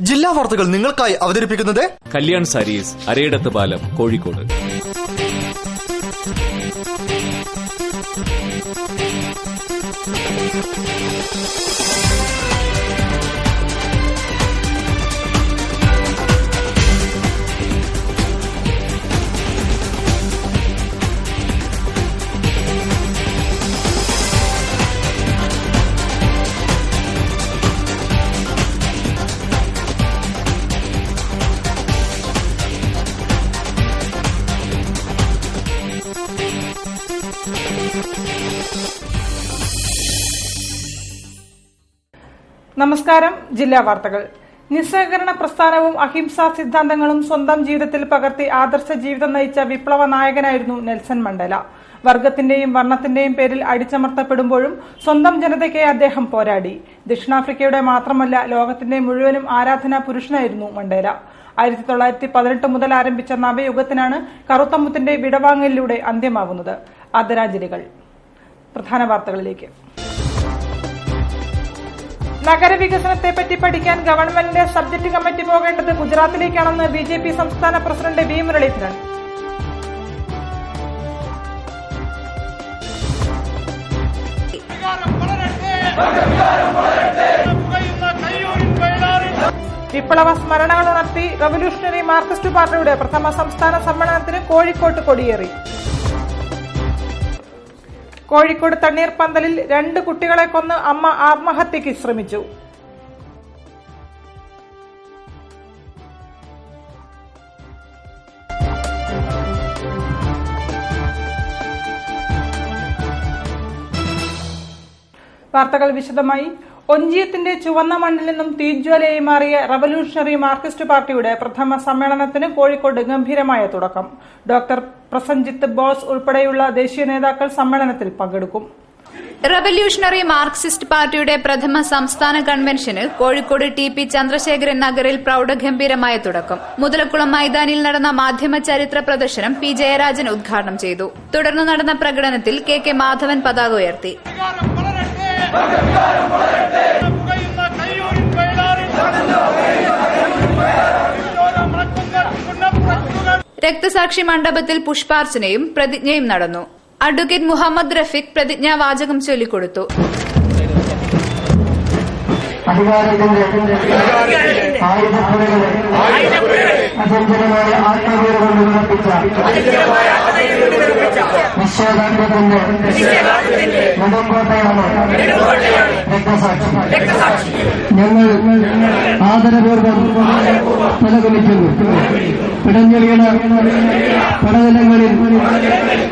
ജില്ലാ വാർത്തകൾ നിങ്ങൾക്കായി അവതരിപ്പിക്കുന്നത് കല്യാൺ സാരീസ്, അരയിടത്ത് പാലം, കോഴിക്കോട്. നമസ്കാരം. ജില്ലാ വാർത്തകൾ. നിസ്സഹകരണ പ്രസ്ഥാനവും അഹിംസാ സിദ്ധാന്തങ്ങളും സ്വന്തം ജീവിതത്തിൽ പകർത്തി ആദർശ ജീവിതം നയിച്ച വിപ്ലവ നായകനായിരുന്നു നെൽസൺ മണ്ടേല. വർഗത്തിന്റെയും വർണ്ണത്തിന്റെയും പേരിൽ അടിച്ചമർത്തപ്പെടുമ്പോഴും സ്വന്തം ജനതയ്ക്കായി അദ്ദേഹം പോരാടി. ദക്ഷിണാഫ്രിക്കയുടെ മാത്രമല്ല, ലോകത്തിന്റെ മുഴുവനും ആരാധനാ പുരുഷനായിരുന്നു മണ്ടേല. 1918 മുതൽ ആരംഭിച്ച നവയുഗത്തിനാണ് കറുത്തമുത്തിന്റെ വിടവാങ്ങലിലൂടെ അന്ത്യമാവുന്നത്. ആദരാഞ്ജലികൾ. പ്രധാന വാർത്തകളിലേക്ക്. നഗരവികസനത്തെപ്പറ്റി പഠിക്കാൻ ഗവൺമെന്റിന്റെ സബ്ജക്ട് കമ്മിറ്റി പോകേണ്ടത് ഗുജറാത്തിലേക്കാണെന്ന് ബിജെപി സംസ്ഥാന പ്രസിഡന്റ് വി മുരളീധരൻ. വിപ്ലവ സ്മരണകൾ ഉണർത്തി റവല്യൂഷണറി മാർക്സിസ്റ്റ് പാർട്ടിയുടെ പ്രഥമ സംസ്ഥാന സമ്മേളനത്തിന് കോഴിക്കോട്ട് കൊടിയേറി. കോഴിക്കോട് തണ്ണീർപ്പന്തലിൽ 2 കുട്ടികളെ കൊന്ന് അമ്മ ആത്മഹത്യയ്ക്ക് ശ്രമിച്ചു. വാർത്തകൾ വിശദമായി. ഒഞ്ചിയത്തിന്റെ ചുവന്ന മണ്ണിൽ നിന്നും തീജ്വാലയായി മാറിയ റവല്യൂഷണറി മാർക്സിസ്റ്റ് പാർട്ടിയുടെ പ്രഥമ സമ്മേളനത്തിന് കോഴിക്കോട് ഗംഭീരമായ തുടക്കം. ഡോക്ടർ പ്രസഞ്ജിത്ത് ബോസ് ഉൾപ്പെടെയുള്ള ദേശീയ നേതാക്കൾ സമ്മേളനത്തിൽ പങ്കെടുക്കും. റവല്യൂഷണറി മാർക്സിസ്റ്റ് പാർട്ടിയുടെ പ്രഥമ സംസ്ഥാന കൺവെൻഷന് കോഴിക്കോട് ടി.പി. ചന്ദ്രശേഖരൻ നഗറിൽ പ്രൌഢഗംഭീരമായ തുടക്കം. മുതലക്കുളം മൈതാനിയിൽ നടന്ന മാധ്യമ ചരിത്ര പ്രദർശനം പി. ജയരാജൻ ഉദ്ഘാടനം ചെയ്തു. തുടർന്ന് നടന്ന പ്രകടനത്തിൽ കെ. മാധവൻ പതാക ഉയർത്തി. രക്തസാക്ഷി മണ്ഡപത്തിൽ പുഷ്പാർച്ചനയും പ്രതിജ്ഞയും നടന്നു. അഡ്വക്കേറ്റ് മുഹമ്മദ് റഫീഖ് പ്രതിജ്ഞാവാചകം ചൊല്ലിക്കൊടുത്തു. അധികാരത്തിന്റെ ആയുധപ്പുരകളെ അചഞ്ചലമായ ആത്മവീര്യം കൊണ്ട് വിറപ്പിച്ച നിശ്ചയദാർഢ്യത്തിന്റെ നെടുങ്കോട്ടയാണ് രക്തസാക്ഷി. ഞങ്ങൾ ആദരപൂർവ്വം തലകുനിക്കുന്നു. പിടഞ്ഞെളിയുടെ പടതലങ്ങളിൽ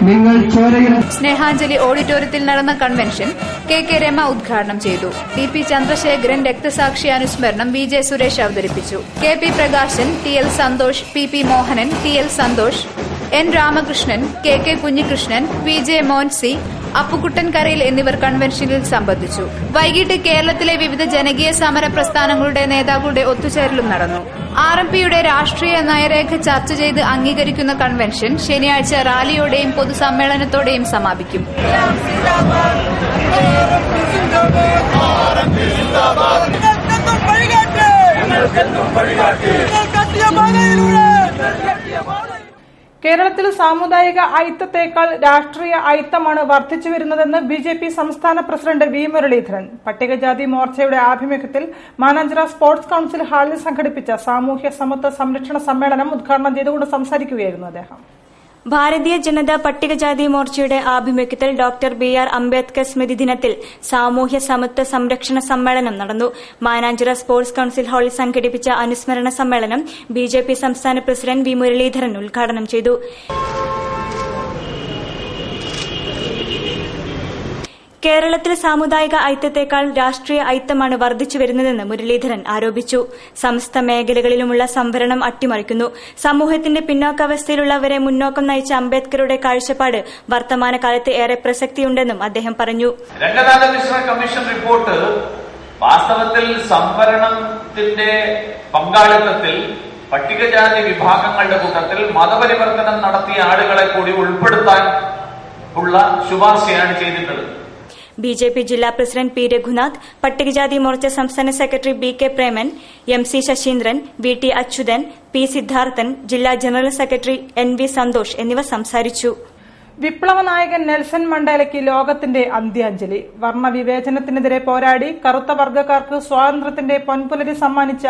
നിങ്ങൾ ചോരയിൽ. സ്നേഹാഞ്ജലി ഓഡിറ്റോറിയത്തിൽ നടന്ന കൺവെൻഷൻ കെ. രമ ഉദ്ഘാടനം ചെയ്തു. ടി.പി. ചന്ദ്രശേഖരൻ രക്തസാക്ഷി അനുസ്മരണം വി. ജെ. സുരേഷ് അവതരിപ്പിച്ചു. K. P. Prakashan, T. L. Santhosh, P. Mohanan, T. L. Santhosh, N. Ramakrishnan, K. Kunhikrishnan, V. J. Monsy, Appukuttan കരയിൽ എന്നിവർ കൺവെൻഷനിൽ സംബന്ധിച്ചു. വൈകിട്ട് കേരളത്തിലെ വിവിധ ജനകീയ സമര പ്രസ്ഥാനങ്ങളുടെ നേതാക്കളുടെ ഒത്തുചേരലും നടന്നു. ആർഎംപിയുടെ രാഷ്ട്രീയ നയരേഖ ചർച്ച ചെയ്ത് അംഗീകരിക്കുന്ന കൺവെൻഷൻ ശനിയാഴ്ച റാലിയോടെയും പൊതുസമ്മേളനത്തോടെയും സമാപിക്കും. കേരളത്തിൽ സാമുദായിക ഐക്യത്തേക്കാൾ രാഷ്ട്രീയ ഐക്യമാണ് വർദ്ധിച്ചുവരുന്നതെന്ന് ബിജെപി സംസ്ഥാന പ്രസിഡന്റ് വി മുരളീധരൻ. പട്ടികജാതി മോർച്ചയുടെ ആഭിമുഖ്യത്തിൽ മാനാഞ്ചിറ സ്പോർട്സ് കൌൺസിൽ ഹാളിൽ സംഘടിപ്പിച്ച സാമൂഹ്യ സമത്വ സംരക്ഷണ സമ്മേളനം ഉദ്ഘാടനം ചെയ്തുകൊണ്ട് സംസാരിക്കുകയായിരുന്നു അദ്ദേഹം. ഭാരതീയ ജനതാ പട്ടികജാതി മോർച്ചയുടെ ആഭിമുഖ്യത്തിൽ ഡോക്ടർ ബി.ആർ. അംബേദ്കർ സ്മൃതി ദിനത്തിൽ സാമൂഹ്യ സമത്വ സംരക്ഷണ സമ്മേളനം നടന്നു. മാനാഞ്ചിറ സ്പോർട്സ് കൌൺസിൽ ഹാളിൽ സംഘടിപ്പിച്ച അനുസ്മരണ സമ്മേളനം ബിജെപി സംസ്ഥാന പ്രസിഡന്റ് വി മുരളീധരൻ ഉദ്ഘാടനം ചെയ്തു. കേരളത്തിൽ സാമുദായിക ഐക്യത്തേക്കാൾ രാഷ്ട്രീയ ഐക്യമാണ് വർദ്ധിച്ചുവരുന്നതെന്ന് മുരളീധരൻ ആരോപിച്ചു. സമസ്ത മേഖലകളിലുമുള്ള സംവരണം അട്ടിമറിക്കുന്നു. സമൂഹത്തിന്റെ പിന്നോക്കാവസ്ഥയിലുള്ളവരെ മുന്നോക്കം നയിച്ച അംബേദ്കറുടെ കാഴ്ചപ്പാട് വർത്തമാനകാലത്ത് ഏറെ പ്രസക്തിയുണ്ടെന്നും അദ്ദേഹം പറഞ്ഞു. രംഗനാഥ മിശ്ര കമ്മീഷൻ റിപ്പോർട്ട് വാസ്തവത്തിൽ സംവരണത്തിന്റെ പങ്കാളിത്തത്തിൽ പട്ടികജാതി വിഭാഗങ്ങളുടെ കൂട്ടത്തിൽ മതപരിവർത്തനം നടത്തിയ ആളുകളെ കൂടി ഉൾപ്പെടുത്താൻ ഉള്ള ശുപാർശയാണ് ചെയ്തിട്ടുള്ളത്. BJP ജില്ലാ പ്രസിഡന്റ് P. രഘുനാഥ്, പട്ടികജാതി മോർച്ച സംസ്ഥാന secretary B.K. Preman, MC Saseendran, VT Achuthan, P. Siddharthan, ജില്ലാ ജനറൽ സെക്രട്ടറി NV സന്തോഷ് എന്നിവർ സംസാരിച്ചു. വിപ്ലവ നായകൻ നെൽസൺ മണ്ടേലയ്ക്ക് ലോകത്തിന്റെ അന്ത്യാഞ്ജലി. വർണ്ണവിവേചനത്തിനെതിരെ പോരാടി കറുത്ത വർഗ്ഗക്കാർക്ക് സ്വാതന്ത്ര്യത്തിന്റെ പൊൻപുലരി സമ്മാനിച്ച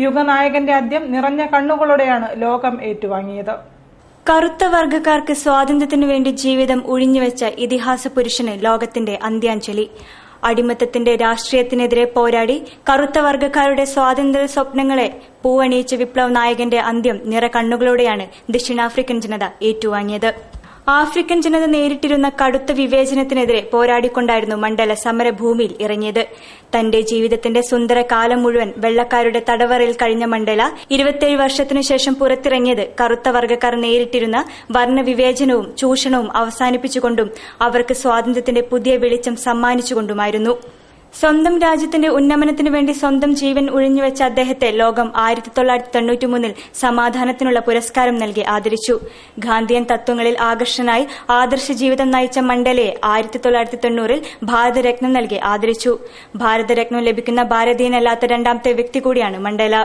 യുഗനായകന്റെ അന്ത്യം നിറഞ്ഞ കണ്ണുകളോടെയാണ് ലോകം ഏറ്റുവാങ്ങിയത്. കറുത്ത വർഗ്ഗക്കാർക്ക് സ്വാതന്ത്ര്യത്തിനു വേണ്ടി ജീവിതം ഉഴിഞ്ഞുവെച്ച ഇതിഹാസ പുരുഷന് ലോകത്തിന്റെ അന്ത്യാഞ്ജലി. അടിമത്തത്തിന്റെ രാഷ്ട്രീയത്തിനെതിരെ പോരാടി കറുത്ത വർഗ്ഗക്കാരുടെ സ്വാതന്ത്ര്യ സ്വപ്നങ്ങളെ പൂവണിയിച്ച വിപ്ലവ നായകന്റെ അന്ത്യം നിറ കണ്ണുകളോടെയാണ് ദക്ഷിണാഫ്രിക്കൻ ജനത ഏറ്റുവാങ്ങിയത്. ആഫ്രിക്കൻ ജനത നേരിട്ടിരുന്ന കടുത്ത വിവേചനത്തിനെതിരെ പോരാടിക്കൊണ്ടായിരുന്നു മണ്ടേല സമരഭൂമിയിൽ ഇറങ്ങിയത്. തന്റെ ജീവിതത്തിന്റെ സുന്ദര കാലം മുഴുവൻ വെള്ളക്കാരുടെ തടവറയിൽ കഴിഞ്ഞ മണ്ടേല 27 വർഷത്തിനുശേഷം പുറത്തിറങ്ങിയത് കറുത്ത വർഗ്ഗക്കാർ നേരിട്ടിരുന്ന വർണ്ണവിവേചനവും ചൂഷണവും അവസാനിപ്പിച്ചുകൊണ്ടും അവർക്ക് സ്വാതന്ത്ര്യത്തിന്റെ പുതിയ വെളിച്ചം സമ്മാനിച്ചുകൊണ്ടുമായിരുന്നു. സ്വന്തം രാജ്യത്തിന്റെ ഉന്നമനത്തിനു വേണ്ടി സ്വന്തം ജീവൻ ഉഴിഞ്ഞുവെച്ച അദ്ദേഹത്തെ ലോകം 1993 സമാധാനത്തിനുള്ള പുരസ്കാരം നൽകി ആദരിച്ചു. ഗാന്ധിയൻ തത്വങ്ങളിൽ ആകർഷനായി ആദർശ ജീവിതം നയിച്ച മണ്ടേലയെ 1990 ഭാരതരത്നം നൽകി ആദരിച്ചു. ഭാരതരത്നം ലഭിക്കുന്ന ഭാരതീയനല്ലാത്ത രണ്ടാമത്തെ വ്യക്തി കൂടിയാണ് മണ്ടേല.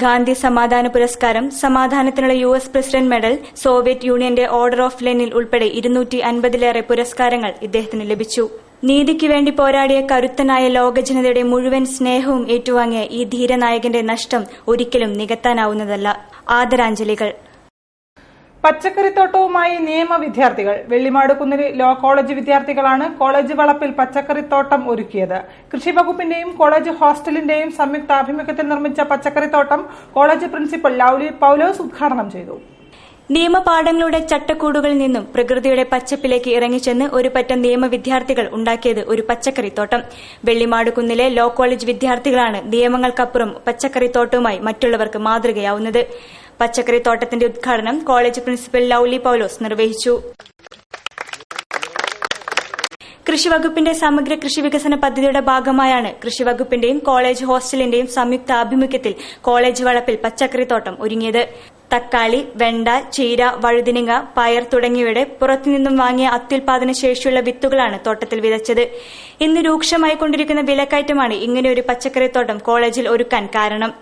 ഗാന്ധി സമാധാന പുരസ്കാരം, സമാധാനത്തിനുള്ള US പ്രസിഡന്റ് മെഡൽ, സോവിയറ്റ് യൂണിയന്റെ ഓർഡർ ഓഫ് ലെനിൻ ഉൾപ്പെടെ 250-ലേറെ പുരസ്കാരങ്ങൾ ഇദ്ദേഹത്തിന് ലഭിച്ചു. നീതിക്ക് വേണ്ടി പോരാടിയ കരുത്തനായ ലോകജനതയുടെ മുഴുവൻ സ്നേഹവും ഏറ്റുവാങ്ങിയ ഈ ധീരനായകന്റെ നഷ്ടം ഒരിക്കലും നികത്താനാവുന്നതല്ല. ആദരാഞ്ജലികൾ. പച്ചക്കറിത്തോട്ടവുമായി നിയമ വിദ്യാർത്ഥികൾ. വെള്ളിമാടുകുന്നിലെ ലോ കോളേജ് വിദ്യാർത്ഥികളാണ് കോളേജ് വളപ്പിൽ പച്ചക്കറിത്തോട്ടം ഒരുക്കിയത്. കൃഷിവകുപ്പിന്റെയും കോളേജ് ഹോസ്റ്റലിന്റെയും സംയുക്താഭിമുഖ്യത്തിൽ നിർമ്മിച്ച പച്ചക്കറിത്തോട്ടം കോളേജ് പ്രിൻസിപ്പൽ ലൌലി പൌലോസ് ഉദ്ഘാടനം ചെയ്തു. നിയമപാഠങ്ങളുടെ ചട്ടക്കൂടുകളിൽ നിന്നും പ്രകൃതിയുടെ പച്ചപ്പിലേക്ക് ഇറങ്ങിച്ചെന്ന് ഒരു പറ്റം നിയമ വിദ്യാർത്ഥികൾ ഉണ്ടാക്കിയത് ഒരു പച്ചക്കറിത്തോട്ടം. വെള്ളിമാടുകുന്നിലെ ലോ കോളേജ് വിദ്യാർത്ഥികളാണ് നിയമങ്ങൾക്കപ്പുറം പച്ചക്കറിത്തോട്ടവുമായി മറ്റുള്ളവർക്ക് മാതൃകയാവുന്നത്. പച്ചക്കറിത്തോട്ടത്തിന്റെ ഉദ്ഘാടനം കോളേജ് പ്രിൻസിപ്പൽ ലൌലി പൌലോസ് നിർവഹിച്ചു. കൃഷിവകുപ്പിന്റെ സമഗ്ര കൃഷി വികസന പദ്ധതിയുടെ ഭാഗമായാണ് കൃഷിവകുപ്പിന്റെയും കോളേജ് ഹോസ്റ്റലിന്റെയും സംയുക്ത ആഭിമുഖ്യത്തിൽ കോളേജ് വളപ്പിൽ പച്ചക്കറിത്തോട്ടം ഒരുങ്ങിയത്. തക്കാളി, വെണ്ട, ചീര, വഴുതിനിങ്ങ, പയർ തുടങ്ങിയവയുടെ പുറത്തുനിന്നും വാങ്ങിയ അത്യുൽപാദന ശേഷിയുള്ള വിത്തുകളാണ് തോട്ടത്തിൽ വിതച്ചത്. ഇന്ന് രൂക്ഷമായിക്കൊണ്ടിരിക്കുന്ന വിലക്കയറ്റമാണ് ഇങ്ങനെയൊരു പച്ചക്കറിത്തോട്ടം കോളേജിൽ ഒരുക്കാൻ കാരണം.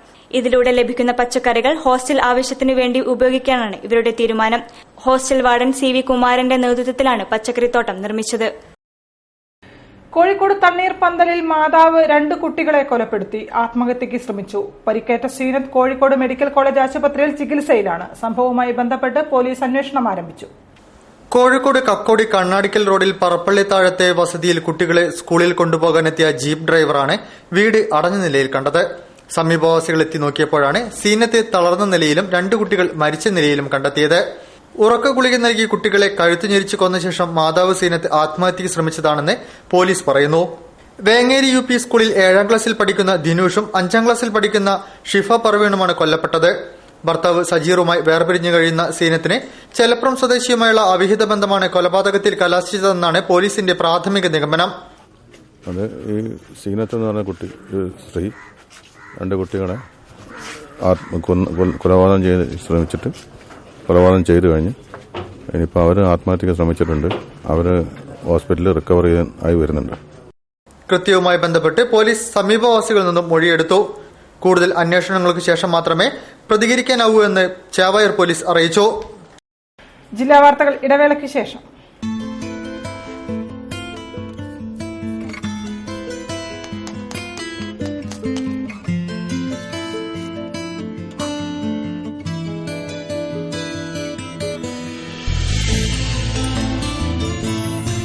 ഇതിലൂടെ ലഭിക്കുന്ന പച്ചക്കറികൾ ഹോസ്റ്റൽ ആവശ്യത്തിനു വേണ്ടി ഉപയോഗിക്കാനാണ് ഇവരുടെ തീരുമാനം. ഹോസ്റ്റൽ വാർഡൻ CV കുമാരന്റെ നേതൃത്വത്തിലാണ് പച്ചക്കറിത്തോട്ടം നിർമ്മിച്ചത്. കോഴിക്കോട് തണ്ണീർപന്തലിൽ മാതാവ് 2 കുട്ടികളെ കൊലപ്പെടുത്തി ആത്മഹത്യയ്ക്ക് ശ്രമിച്ചു. പരിക്കേറ്റ ശ്രീനത്ത് കോഴിക്കോട് മെഡിക്കൽ കോളേജ് ആശുപത്രിയിൽ ചികിത്സയിലാണ്. സംഭവവുമായി ബന്ധപ്പെട്ട് പോലീസ് അന്വേഷണം ആരംഭിച്ചു. കോഴിക്കോട് കക്കോടി കണ്ണാടിക്കൽ റോഡിൽ പറപ്പള്ളി താഴത്തെ വസതിയിൽ കുട്ടികളെ സ്കൂളിൽ കൊണ്ടുപോകാനെത്തിയ ജീപ്പ് ഡ്രൈവറാണ് വീട് അടഞ്ഞ നിലയിൽ കണ്ടത്. സമീപവാസികൾ എത്തി നോക്കിയപ്പോഴാണ് സീനത്ത് തളർന്ന നിലയിലും 2 കുട്ടികൾ മരിച്ച നിലയിലും കണ്ടെത്തിയത്. ഉറക്ക ഗുളിക നൽകി കുട്ടികളെ കഴുത്തു ഞെരിച്ചു കൊന്ന ശേഷം മാതാവ് സീനത്ത് ആത്മഹത്യയ്ക്ക് ശ്രമിച്ചതാണെന്ന് പോലീസ് പറയുന്നു. വേങ്ങേരി UP സ്കൂളിൽ 7ാം ക്ലാസ്സിൽ പഠിക്കുന്ന ദിനൂഷും 5ാം ക്ലാസ്സിൽ പഠിക്കുന്ന ഷിഫ പർവീണുമാണ് കൊല്ലപ്പെട്ടത്. ഭർത്താവ് സജീറുമായി വേർപിരിഞ്ഞു കഴിയുന്ന സീനത്തിന് ചെലപ്പുറം സ്വദേശിയുമായുള്ള അവിഹിത ബന്ധമാണ് കൊലപാതകത്തിൽ കലാശിച്ചതെന്നാണ് പോലീസിന്റെ പ്രാഥമിക നിഗമനം. അത് ഈ സീനത്ത് എന്ന് പറഞ്ഞ കുട്ടി, സ്ത്രീ 2 കുട്ടികളെ കൊലപാതകം ചെയ്ത് ശ്രമിച്ചിട്ട് കൊലപാതകം ചെയ്തു കഴിഞ്ഞ് ഇനിയിപ്പോൾ അവർ ആത്മഹത്യക്ക് ശ്രമിച്ചിട്ടുണ്ട്. അവർ ഹോസ്പിറ്റലിൽ റിക്കവർ ആയി വരുന്നുണ്ട്. കൃത്യവുമായി ബന്ധപ്പെട്ട് പോലീസ് സമീപവാസികളിൽ നിന്നും മൊഴിയെടുത്തു. കൂടുതൽ അന്വേഷണങ്ങൾക്ക് ശേഷം മാത്രമേ പ്രതികരിക്കാനാവൂ എന്ന് ചേവായൂർ പോലീസ് അറിയിച്ചു. ജില്ലാ വാർത്തകൾ ഇടവേളയ്ക്ക് ശേഷം.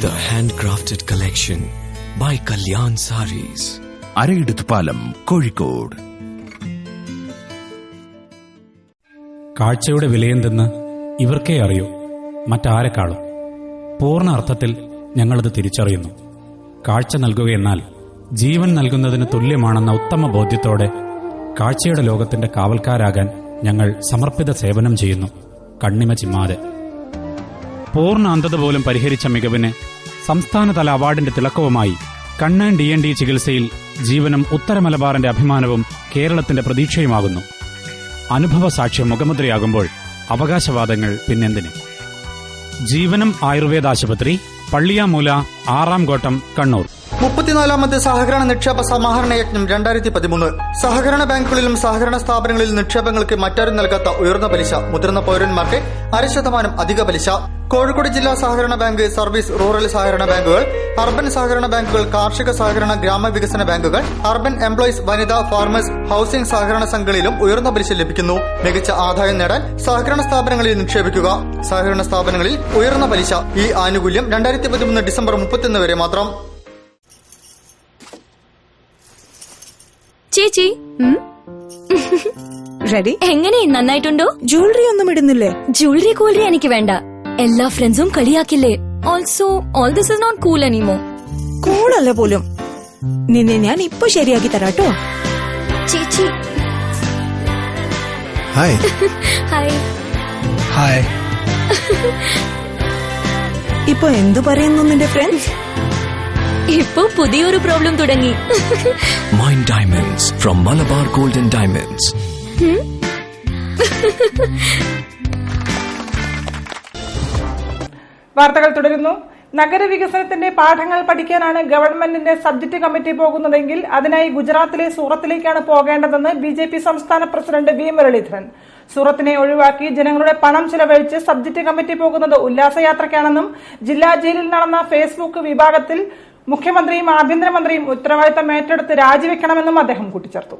The handcrafted collection by Kalyan Sarees. Arayidathupalam, Kozhikode. കാഴ്ചയുടെ വിലയെന്തെന്ന് ഇവർക്കേ അറിയൂ, മറ്റാരെക്കാളും. പൂർണ്ണ അർത്ഥത്തിൽ ഞങ്ങളത് തിരിച്ചറിയുന്നു. കാഴ്ച നൽകുകയെന്നാൽ ജീവൻ നൽകുന്നതിന് തുല്യമാണെന്ന ഉത്തമ ബോധ്യത്തോടെ കാഴ്ചയുടെ ലോകത്തിന്റെ കാവൽക്കാരാകാൻ ഞങ്ങൾ സമർപ്പിത സേവനം ചെയ്യുന്നു, കണ്ണിമ ചിമ്മാതെ. പൂർണ്ണ അന്ധത പോലും പരിഹരിച്ച മികവിന് സംസ്ഥാനതല അവാർഡിന്റെ തിളക്കവുമായി കണ്ണൻ DND ചികിത്സയിൽ ജീവനും ഉത്തര മലബാറിന്റെ അഭിമാനവും കേരളത്തിന്റെ പ്രതീക്ഷയുമാകുന്നു. അനുഭവ സാക്ഷ്യം മുഖമുദ്രയാകുമ്പോൾ അവകാശവാദങ്ങൾ പിന്നെന്തിന്? ജീവനം ആയുർവേദ ആശുപത്രി, പള്ളിയാമൂല, 6ാം ഘട്ടം, കണ്ണൂർ. 34ാമത് സഹകരണ നിക്ഷേപ സമാഹരണ യജ്ഞം 2013. സഹകരണ ബാങ്കുകളിലും സഹകരണ സ്ഥാപനങ്ങളിലും നിക്ഷേപങ്ങൾക്ക് മറ്റാരും നൽകാത്ത ഉയർന്ന പലിശ, മുതിർന്ന പൌരന്മാർക്ക് 0.5% അധിക പലിശ. കോഴിക്കോട് ജില്ലാ സഹകരണ ബാങ്ക്, സർവീസ് റൂറൽ സഹകരണ ബാങ്കുകൾ, അർബൻ സഹകരണ ബാങ്കുകൾ, കാർഷിക സഹകരണ ഗ്രാമവികസന ബാങ്കുകൾ, അർബൻ എംപ്ലോയീസ്, വനിതാ, ഫാർമേഴ്സ്, ഹൌസിംഗ് സഹകരണ സംഘങ്ങളിലും ഉയർന്ന പലിശ ലഭിക്കുന്നു. മികച്ച ആദായം നേടാൻ സഹകരണ സ്ഥാപനങ്ങളിൽ നിക്ഷേപിക്കുക. സഹകരണ സ്ഥാപനങ്ങളിൽ ഉയർന്ന പലിശ. ഈ ആനുകൂല്യം 2013 ഡിസംബർ 31 വരെ മാത്രം. ചേച്ചി റെഡി? എങ്ങനെ, നന്നായിട്ടുണ്ടോ? ജ്വല്ലറി ഒന്നും ഇടുന്നില്ലേ? ജ്വല്ലറി കൂളറി എനിക്ക് വേണ്ട. എല്ലാ ഫ്രണ്ട്സും കളിയാക്കില്ലേ. Also all this is not cool anymore. കൂളല്ല പോലും. നിന്നെ ഞാൻ ഇപ്പൊ ശരിയാക്കി തരാട്ടോ. ചേച്ചി ഹായ്. ഹായ്. ഹായ്. ഇപ്പൊ എന്തു പറയുന്നു നിന്റെ ഫ്രണ്ട്സ്? ഇപ്പൊ പുതിയൊരു പ്രോബ്ലം തുടങ്ങി. Mind diamonds from Malabar golden diamonds. വാർത്തകൾ തുടരുന്നു. നഗരവികസനത്തിന്റെ പാഠങ്ങൾ പഠിക്കാനാണ് ഗവൺമെന്റിന്റെ സബ്ജക്ട് കമ്മിറ്റി പോകുന്നതെങ്കിൽ അതിനായി ഗുജറാത്തിലെ സൂറത്തിലേക്കാണ് പോകേണ്ടതെന്ന് BJP സംസ്ഥാന പ്രസിഡന്റ് V. മുരളീധരൻ. സൂറത്തിനെ ഒഴിവാക്കി ജനങ്ങളുടെ പണം ചെലവഴിച്ച് സബ്ജക്ട് കമ്മിറ്റി പോകുന്നത് ഉല്ലാസയാത്രയ്ക്കാണെന്നും ജില്ലാ ജയിലിൽ നടന്ന ഫേസ്ബുക്ക് വിഭാഗത്തിൽ മുഖ്യമന്ത്രിയും ആഭ്യന്തരമന്ത്രിയും ഉത്തരവാദിത്തം ഏറ്റെടുത്ത് രാജിവെക്കണമെന്നും അദ്ദേഹം കൂട്ടിച്ചേർത്തു.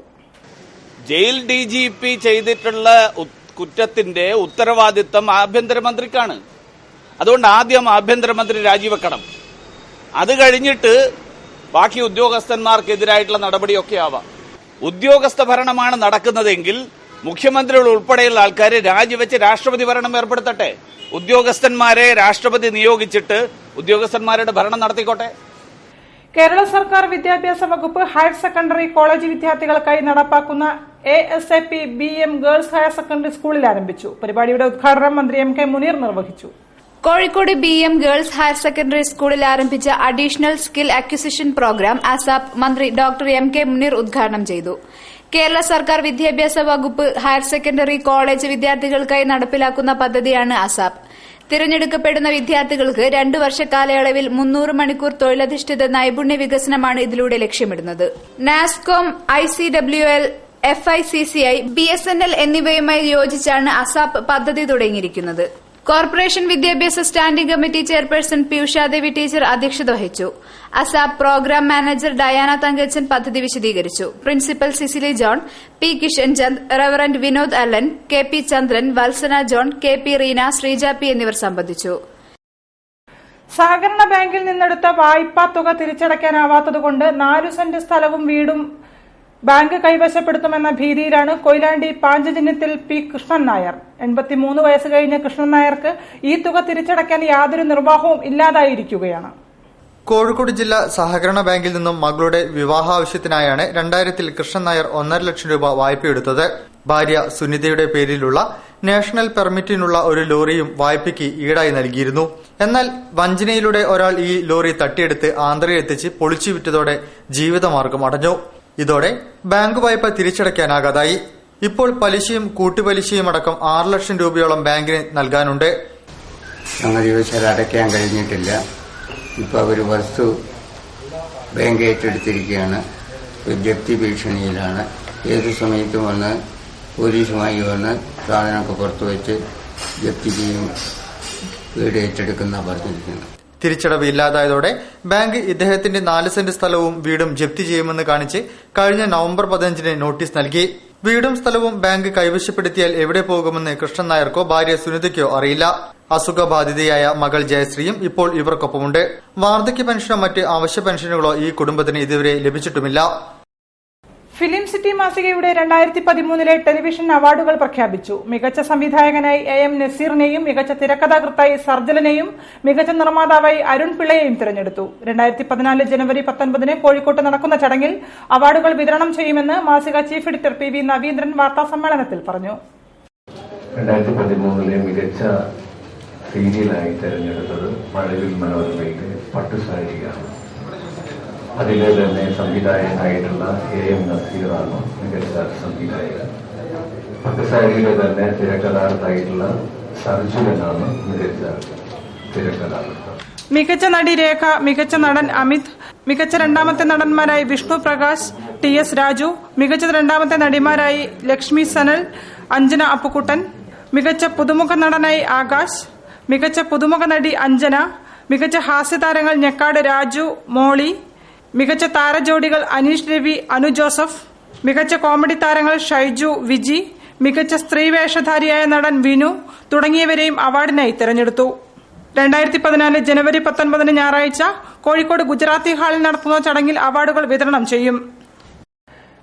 ജയിൽ DGP ചെയ്തിട്ടുള്ള കുറ്റത്തിന്റെ ഉത്തരവാദിത്തം ആഭ്യന്തരമന്ത്രിക്കാണ്. അതുകൊണ്ട് ആദ്യം ആഭ്യന്തരമന്ത്രി രാജിവെക്കണം. അത് കഴിഞ്ഞിട്ട് ബാക്കി ഉദ്യോഗസ്ഥന്മാർക്കെതിരായിട്ടുള്ള നടപടിയൊക്കെ ആവാം. ഉദ്യോഗസ്ഥ ഭരണമാണ് നടക്കുന്നതെങ്കിൽ മുഖ്യമന്ത്രികൾ ഉൾപ്പെടെയുള്ള ആൾക്കാരെ രാജിവെച്ച് രാഷ്ട്രപതി ഭരണം ഏർപ്പെടുത്തട്ടെ. ഉദ്യോഗസ്ഥന്മാരെ രാഷ്ട്രപതി നിയോഗിച്ചിട്ട് ഉദ്യോഗസ്ഥന്മാരുടെ ഭരണം നടത്തിക്കോട്ടെ. കേരള സർക്കാർ വിദ്യാഭ്യാസ വകുപ്പ് ഹയർ സെക്കൻഡറി കോളേജ് വിദ്യാർത്ഥികൾക്കായി നടപ്പാക്കുന്ന ASAP BM girls higher secondary സ്കൂളിൽ ആരംഭിച്ചു. പരിപാടിയുടെ ഉദ്ഘാടനം മന്ത്രി M. K. മുനീർ നിർവഹിച്ചു. Kozhikode BM girls higher secondary സ്കൂളിൽ ആരംഭിച്ച additional skill acquisition programme ASAP മന്ത്രി ഡോക്ടർ M. K. മുനീർ ഉദ്ഘാടനം ചെയ്തു. കേരള സർക്കാർ വിദ്യാഭ്യാസ വകുപ്പ് ഹയർ സെക്കൻഡറി കോളേജ് വിദ്യാർത്ഥികൾക്കായി നടപ്പിലാക്കുന്ന പദ്ധതിയാണ് ASAP. തിരഞ്ഞെടുക്കപ്പെടുന്ന വിദ്യാർത്ഥികൾക്ക് 2 വർഷ കാലയളവിൽ 300 മണിക്കൂർ തൊഴിലധിഷ്ഠിത നൈപുണ്യ വികസനമാണ് ഇതിലൂടെ ലക്ഷ്യമിടുന്നത്. NASSCOM, ICWL, FICCI, BSNL എന്നിവയുമായി യോജിച്ചാണ് ASAP പദ്ധതി തുടങ്ങിയിരിക്കുന്നത്. കോർപ്പറേഷൻ വിദ്യാഭ്യാസ standing committee chairperson Piyushadevi teacher അധ്യക്ഷത വഹിച്ചു. ASAP programme manager Diana Thankachan പദ്ധതി വിശദീകരിച്ചു. Principal Cicily John, P. Kishan Chand, reverend Vinod Allen, KP Chandran, Valsana John, KP Reena, Sreeja P എന്നിവർ സംബന്ധിച്ചു. സഹകരണ ബാങ്കിൽ നിന്നെടുത്ത വായ്പാ തുക തിരിച്ചടയ്ക്കാനാവാത്തതുകൊണ്ട് 4 സെന്റ് സ്ഥലവും വീടും ബാങ്ക് കൈവശപ്പെടുത്തുമെന്ന ഭീതിയിലാണ് കൊയിലാണ്ടി പാഞ്ചജന്യത്തിൽ P. കൃഷ്ണൻ നായർ. 83 വയസ്സ് കഴിഞ്ഞ കൃഷ്ണൻ നായർക്ക് ഈ തുക തിരിച്ചടയ്ക്കാൻ യാതൊരു നിർവാഹവും ഇല്ലാതായിരിക്കുകയാണ്. കോഴിക്കോട് ജില്ലാ സഹകരണ ബാങ്കിൽ നിന്നും മകളുടെ വിവാഹാവശ്യത്തിനായാണ് 2000-ൽ കൃഷ്ണൻ നായർ 1.5 ലക്ഷം രൂപ വായ്പയെടുത്തത്. ഭാര്യ സുനിതയുടെ പേരിലുള്ള നാഷണൽ പെർമിറ്റിനുള്ള ഒരു ലോറിയും വായ്പയ്ക്ക് ഈടായി നൽകിയിരുന്നു. എന്നാൽ വഞ്ചനയിലൂടെ ഒരാൾ ഈ ലോറി തട്ടിയെടുത്ത് ആന്ധ്രയിലെത്തിച്ച് പൊളിച്ചു വിറ്റതോടെ ജീവിതമാർഗം അടഞ്ഞു. ഇതോടെ ബാങ്ക് വായ്പ തിരിച്ചടയ്ക്കാനാകാതായി. ഇപ്പോൾ പലിശയും കൂട്ടുപലിശയും അടക്കം 6 ലക്ഷം രൂപയോളം ബാങ്കിന് നൽകാനുണ്ട്. സംഗതി വെച്ചാൽ അടയ്ക്കാൻ കഴിഞ്ഞിട്ടില്ല. ഇപ്പോൾ അവർ വസ്തു ബാങ്ക് ഏറ്റെടുത്തിരിക്കുകയാണ്. ജപ്തി ഭീഷണിയിലാണ്. ഏത് സമയത്തും വന്ന് പോലീസുമായി വന്ന് സാധനമൊക്കെ പുറത്തു വെച്ച് ജപ്തി ചെയ്യും, വീട് ഏറ്റെടുക്കുന്ന പറഞ്ഞിരിക്കുന്നു. തിരിച്ചടവ് ഇല്ലാതായതോടെ ബാങ്ക് ഇദ്ദേഹത്തിന്റെ 4 സെന്റ് സ്ഥലവും വീടും ജപ്തി ചെയ്യുമെന്ന് കാണിച്ച് കഴിഞ്ഞ നവംബർ 15-ന് നോട്ടീസ് നൽകി. വീടും സ്ഥലവും ബാങ്ക് കൈവശപ്പെടുത്തിയാൽ എവിടെ പോകുമെന്ന് കൃഷ്ണൻ നായർക്കോ ഭാര്യ സുനിതയ്ക്കോ അറിയില്ല. അസുഖബാധിതയായ മകൾ ജയശ്രീയും ഇപ്പോൾ ഇവർക്കൊപ്പമുണ്ട്. വാർദ്ധക്യ പെൻഷനോ മറ്റ് അവശ്യ പെൻഷനുകളോ ഈ കുടുംബത്തിന് ഇതുവരെ ലഭിച്ചിട്ടുമില്ല. ഫിലിം സിറ്റി മാസികയുടെ 2013-ലെ ടെലിവിഷൻ അവാർഡുകൾ പ്രഖ്യാപിച്ചു. മികച്ച സംവിധായകനായി AM നസീറിനെയും മികച്ച തിരക്കഥാകൃത്തായി സർജലനെയും മികച്ച നിർമ്മാതാവായി അരുൺ പിള്ളയെയും തിരഞ്ഞെടുത്തു. 2014 ജനുവരി 19-ന് കോഴിക്കോട്ട് നടക്കുന്ന ചടങ്ങിൽ അവാർഡുകൾ വിതരണം ചെയ്യുമെന്ന് മാസിക ചീഫ് എഡിറ്റർ PV നവീന്ദ്രൻ വാർത്താസമ്മേളനത്തിൽ പറഞ്ഞു. 2013-ലെ മികച്ച സീരിയലായി തെരഞ്ഞെടുത്തത് മഴവിൽ മനോരമയിലെ പട്ടുസാരിയാണ്. അതിലെ തന്നെ സംവിധായകനായിട്ടുള്ള AM നസീറാണ് മികച്ച സംവിധായകൻ. പട്ടുസാരിയിലെ തന്നെ തിരക്കഥാകൃത്തായിട്ടുള്ള സർജുലനാണ് മികച്ച തിരക്കഥാകൃത്ത്. മികച്ച നടി രേഖ, മികച്ച നടൻ അമിത്, മികച്ച രണ്ടാമത്തെ നടന്മാരായി വിഷ്ണു പ്രകാശ്, TS രാജു, മികച്ച രണ്ടാമത്തെ നടിമാരായി ലക്ഷ്മി സനൽ, അഞ്ജന അപ്പുക്കുട്ടൻ, മികച്ച പുതുമുഖ നടനായി ആകാശ്, മികച്ച പുതുമുഖ നടി അഞ്ജന, മികച്ച ഹാസ്യതാരങ്ങൾ ഞെക്കാട് രാജു, മോളി, മികച്ച താരജോഡികൾ അനീഷ് രവി, അനു ജോസഫ്, മികച്ച കോമഡി താരങ്ങൾ ഷൈജു, വിജി, മികച്ച സ്ത്രീ വേഷധാരിയായ നടൻ വിനു തുടങ്ങിയവരെയും അവാർഡിനായി തെരഞ്ഞെടുത്തു. 2014 ജനുവരി 19 ഞായറാഴ്ച കോഴിക്കോട് ഗുജറാത്തി ഹാളിൽ നടത്തുന്ന ചടങ്ങിൽ അവാർഡുകൾ വിതരണം ചെയ്യും.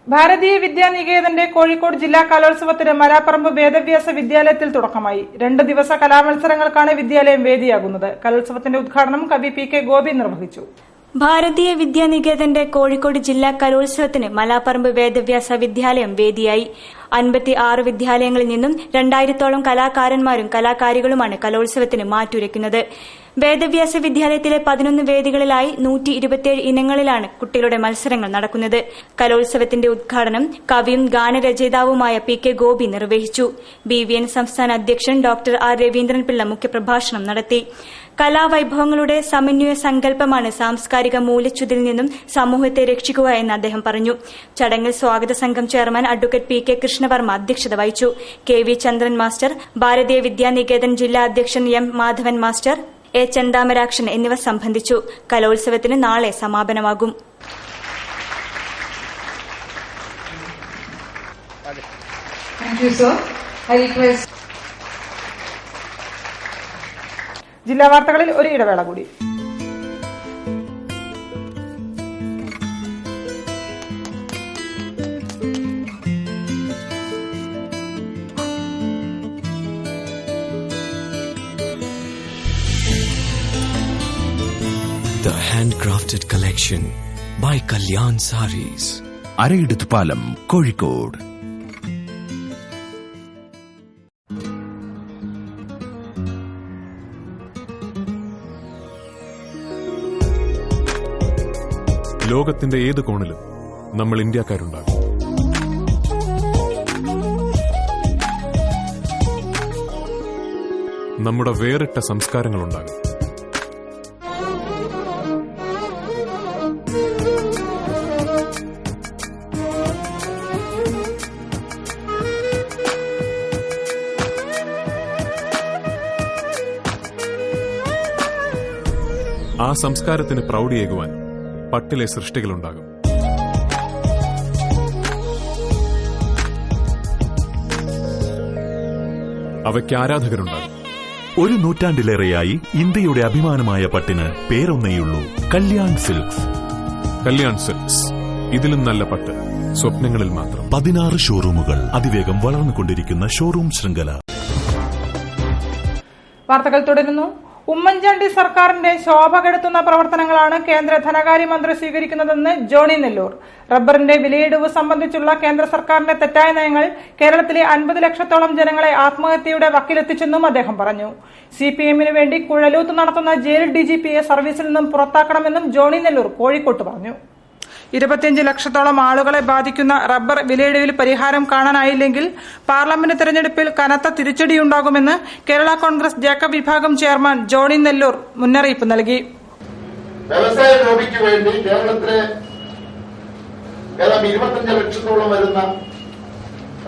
ഭാരതീയ വിദ്യാനികേതന്റെ കോഴിക്കോട് ജില്ലാ കലോത്സവത്തിന് മലാപ്പറമ്പ് വേദവ്യാസ വിദ്യാലയത്തിൽ തുടക്കമായി. 2 ദിവസ കലാമത്സരങ്ങൾക്കാണ് വിദ്യാലയം വേദിയാകുന്നത്. കലോത്സവത്തിന്റെ ഉദ്ഘാടനം കവി PK ഗോപി നിർവഹിച്ചു. ഭാരതീയ വിദ്യാനികേതന്റെ കോഴിക്കോട് ജില്ലാ കലോത്സവത്തിന് മലാപ്പറമ്പ് വേദവ്യാസ വിദ്യാലയം വേദിയായി. 56 വിദ്യാലയങ്ങളിൽ നിന്നും 2000-ഓളം കലാകാരന്മാരും കലാകാരികളുമാണ് കലോത്സവത്തിന് മാറ്റുരയ്ക്കുന്നത്. വേദവ്യാസ വിദ്യാലയത്തിലെ 11 വേദികളിലായി 127 ഇനങ്ങളിലാണ് കുട്ടികളുടെ മത്സരങ്ങൾ നടക്കുന്നത്. കലോത്സവത്തിന്റെ ഉദ്ഘാടനം കവിയും ഗാനരചയിതാവുമായ PK ഗോപി നിർവഹിച്ചു. BVN സംസ്ഥാന അധ്യക്ഷൻ ഡോക്ടർ R രവീന്ദ്രൻപിള്ള മുഖ്യപ്രഭാഷണം നടത്തി. കലാവൈഭവങ്ങളുടെ സമന്വയ സങ്കല്പമാണ് സാംസ്കാരിക മൂല്യച്യുതിൽ നിന്നും സമൂഹത്തെ രക്ഷിക്കുക എന്ന് അദ്ദേഹം പറഞ്ഞു. ചടങ്ങിൽ സ്വാഗത സംഘം ചെയർമാൻ അഡ്വക്കേറ്റ് PK കൃഷ്ണവർമ്മ അധ്യക്ഷത വഹിച്ചു. KV ചന്ദ്രൻ മാസ്റ്റർ, ഭാരതീയ വിദ്യാനികേതൻ ജില്ലാ അധ്യക്ഷൻ M Madhavan master, A Chenthamarakshan എന്നിവർ സംബന്ധിച്ചു. കലോത്സവത്തിന് നാളെ സമാപനമാകും. ജില്ലാ വാർത്തകളിൽ ഒരു ഇടവേള കൂടി. The handcrafted collection by Kalyan Sarees. അരയിടത്ത് പാലം, കോഴിക്കോട്. ലോകത്തിന്റെ ഏത് കോണിലും നമ്മൾ ഇന്ത്യക്കാരുണ്ടാകും. നമ്മുടെ വേറിട്ട സംസ്കാരങ്ങളുണ്ടാകും. ആ സംസ്കാരത്തിന് പ്രൗഢിയേകുവാൻ പട്ടിലെ സൃഷ്ടികളുണ്ടാകും. അവയ്ക്ക് ആരാധകരുണ്ടാകും. ഒരു നൂറ്റാണ്ടിലേറെയായി ഇന്ത്യയുടെ അഭിമാനമായ പട്ടിന് പേരൊന്നേയുള്ളൂ, കല്യാൺ സിൽക്സ്. കല്യാൺ സിൽക്സ്, ഇതിലും നല്ല പട്ട് സ്വപ്നങ്ങളിൽ മാത്രം. 16 ഷോറൂമുകൾ, അതിവേഗം വളർന്നുകൊണ്ടിരിക്കുന്ന ഷോറൂം ശൃംഖല. വാർത്തകൾ തുടരുന്നു. ഉമ്മൻചാണ്ടി സർക്കാരിന്റെ ശോഭ കെടുത്തുന്ന പ്രവർത്തനങ്ങളാണ് കേന്ദ്ര ധനകാര്യമന്ത്രി സ്വീകരിക്കുന്നതെന്ന് ജോണി നെല്ലൂർ. റബ്ബറിന്റെ വിലയിടിവ് സംബന്ധിച്ചുള്ള കേന്ദ്ര സർക്കാരിന്റെ തെറ്റായ നയങ്ങൾ കേരളത്തിലെ 50 ലക്ഷത്തോളം ജനങ്ങളെ ആത്മഹത്യയുടെ വക്കിലെത്തിച്ചെന്നും അദ്ദേഹം പറഞ്ഞു. CPM-ന് വേണ്ടി കുഴലൂത്ത് നടത്തുന്ന ജയിൽ DGP-യെ സർവീസിൽ നിന്നും പുറത്താക്കണമെന്നും ജോണി നെല്ലൂർ കോഴിക്കോട്ട് പറഞ്ഞു. 25 ലക്ഷത്തോളം ആളുകളെ ബാധിക്കുന്ന റബ്ബർ വിലയിടിവിൽ പരിഹാരം കാണാനായില്ലെങ്കിൽ പാർലമെന്റ് തെരഞ്ഞെടുപ്പിൽ കനത്ത തിരിച്ചടിയുണ്ടാകുമെന്ന് കേരള കോൺഗ്രസ് ജേക്കബ് വിഭാഗം ചെയർമാൻ ജോണി നെല്ലൂർ മുന്നറിയിപ്പ് നൽകി. വ്യവസായ ലോബിക്ക് വേണ്ടി കേരളത്തിലെ 25 ലക്ഷത്തോളം വരുന്ന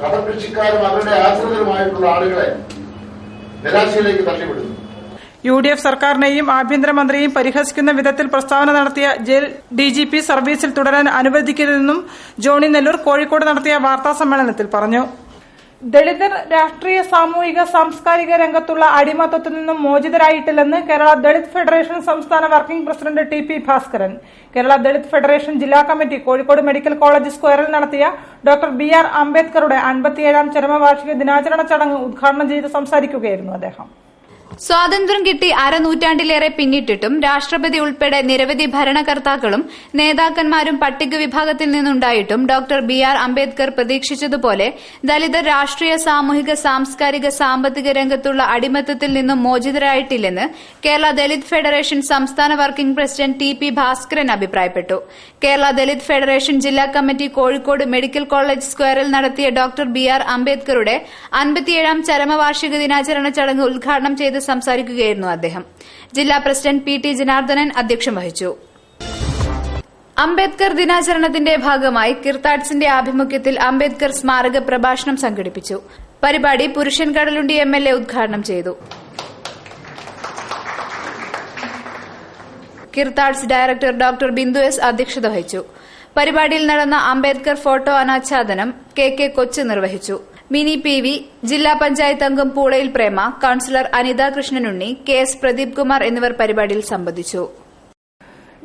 റബ്ബർ കൃഷിക്കാരും അവരുടെ ആശ്രിതരുമായിട്ടുള്ള ആളുകളെ നിരാശയിലേക്ക് തള്ളിവിടുന്നു. UDF സർക്കാരിനെയും ആഭ്യന്തരമന്ത്രിയെയും പരിഹസിക്കുന്ന വിധത്തിൽ പ്രസ്താവന നടത്തിയ ജയിൽ DGP സർവീസിൽ തുടരാൻ അനുവദിക്കരുതെന്നും ജോണി നെല്ലൂർ കോഴിക്കോട് നടത്തിയ വാർത്താ സമ്മേളനത്തിൽ പറഞ്ഞു. ദളിതർ രാഷ്ട്രീയ, സാമൂഹിക, സാംസ്കാരിക രംഗത്തുള്ള അടിമത്തത്തിൽ നിന്നും മോചിതരായിട്ടില്ലെന്ന് കേരള ദളിത് ഫെഡറേഷൻ സംസ്ഥാന working president TP Bhaskaran. Kerala Dalit federation ജില്ലാ കമ്മിറ്റി കോഴിക്കോട് മെഡിക്കൽ കോളേജ് സ്ക്വയറിൽ നടത്തിയ ഡോക്ടർ BR അംബേദ്കറുടെ 57ാം ചരമവാർഷിക ദിനാചരണ ചടങ്ങ് ഉദ്ഘാടനം ചെയ്ത് സംസാരിക്കുകയായിരുന്നു അദ്ദേഹം. സ്വാതന്ത്ര്യം കിട്ടി അരനൂറ്റാണ്ടിലേറെ പിന്നിട്ടിട്ടും രാഷ്ട്രപതി ഉൾപ്പെടെ നിരവധി ഭരണകർത്താക്കളും നേതാക്കന്മാരും പട്ടിക വിഭാഗത്തിൽ നിന്നുണ്ടായിട്ടും ഡോക്ടർ BR അംബേദ്കർ പ്രതീക്ഷിച്ചതുപോലെ ദളിതർ രാഷ്ട്രീയ, സാമൂഹിക, സാംസ്കാരിക, സാമ്പത്തിക രംഗത്തുള്ള അടിമത്തത്തിൽ നിന്നും മോചിതരായിട്ടില്ലെന്ന് കേരള ദളിത് ഫെഡറേഷൻ സംസ്ഥാന വർക്കിംഗ് പ്രസിഡന്റ് TP ഭാസ്കരൻ അഭിപ്രായപ്പെട്ടു. കേരള ദളിത് ഫെഡറേഷൻ ജില്ലാ കമ്മിറ്റി കോഴിക്കോട് മെഡിക്കൽ കോളേജ് സ്ക്വയറിൽ നടത്തിയ ഡോക്ടർ BR അംബേദ്കറുടെ 57ാം ചരമവാർഷിക ദിനാചരണ ചടങ്ങ് ഉദ്ഘാടനം ചെയ്ത് സംസാരിക്കുകയായിരുന്നു അദ്ദേഹം. ജില്ലാ പ്രസിഡന്റ് PT ജനാർദ്ദനൻ അധ്യക്ഷം വഹിച്ചു. അംബേദ്കർ ദിനാചരണത്തിന്റെ ഭാഗമായി കിർത്താഡ്സിന്റെ ആഭിമുഖ്യത്തിൽ അംബേദ്കർ സ്മാരക പ്രഭാഷണം സംഘടിപ്പിച്ചു. പരിപാടി പുരുഷൻ കടലുണ്ടി MLA ഉദ്ഘാടനം ചെയ്തു. KIRTADS director doctor Bindu S അധ്യക്ഷത വഹിച്ചു. പരിപാടിയിൽ നടന്ന അംബേദ്കർ ഫോട്ടോ അനാച്ഛാദനം KK കൊച്ച് നിർവഹിച്ചു. മിനി PV, ജില്ലാ പഞ്ചായത്ത് അംഗം പൂളയിൽ പ്രേമ, കൌൺസിലർ അനിത കൃഷ്ണനുണ്ണി, KS പ്രദീപ് കുമാർ എന്നിവർ പരിപാടിയിൽ സംബന്ധിച്ചു.